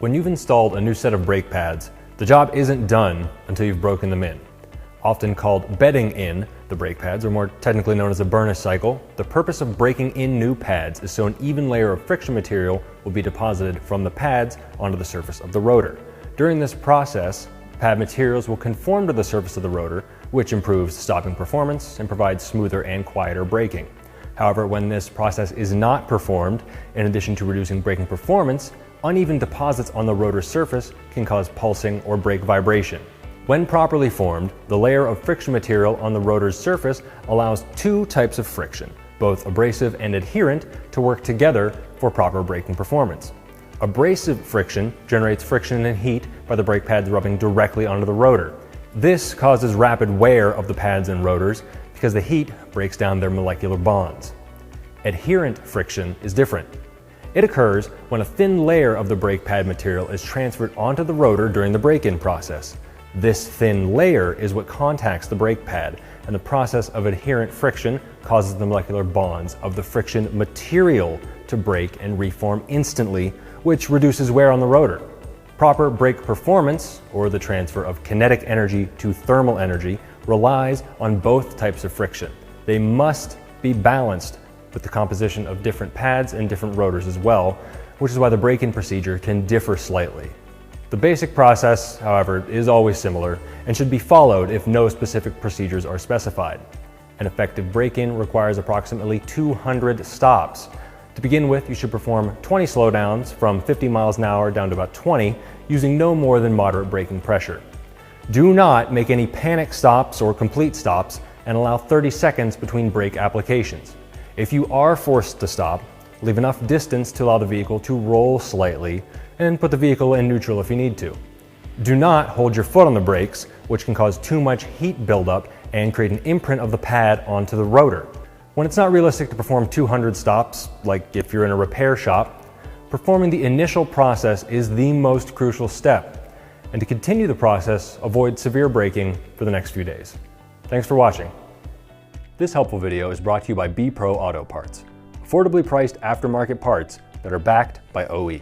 When you've installed a new set of brake pads, the job isn't done until you've broken them in. Often called bedding in the brake pads, or more technically known as a burnish cycle, the purpose of breaking in new pads is so an even layer of friction material will be deposited from the pads onto the surface of the rotor. During this process, pad materials will conform to the surface of the rotor, which improves stopping performance and provides smoother and quieter braking. However, when this process is not performed, in addition to reducing braking performance, uneven deposits on the rotor surface can cause pulsing or brake vibration. When properly formed, the layer of friction material on the rotor's surface allows two types of friction, both abrasive and adherent, to work together for proper braking performance. Abrasive friction generates friction and heat by the brake pads rubbing directly onto the rotor. This causes rapid wear of the pads and rotors because the heat breaks down their molecular bonds. Adherent friction is different. It occurs when a thin layer of the brake pad material is transferred onto the rotor during the break-in process. This thin layer is what contacts the brake pad, and the process of adherent friction causes the molecular bonds of the friction material to break and reform instantly, which reduces wear on the rotor. Proper brake performance, or the transfer of kinetic energy to thermal energy, relies on both types of friction. They must be balanced with the composition of different pads and different rotors as well, which is why the break-in procedure can differ slightly. The basic process, however, is always similar and should be followed if no specific procedures are specified. An effective break-in requires approximately 200 stops. To begin with, you should perform 20 slowdowns from 50 miles an hour down to about 20, using no more than moderate braking pressure. Do not make any panic stops or complete stops, and allow 30 seconds between brake applications. If you are forced to stop, leave enough distance to allow the vehicle to roll slightly, and put the vehicle in neutral if you need to. Do not hold your foot on the brakes, which can cause too much heat buildup and create an imprint of the pad onto the rotor. When it's not realistic to perform 200 stops, like if you're in a repair shop, performing the initial process is the most crucial step. And to continue the process, avoid severe braking for the next few days. Thanks for watching. This helpful video is brought to you by B Pro Auto Parts, affordably priced aftermarket parts that are backed by OE.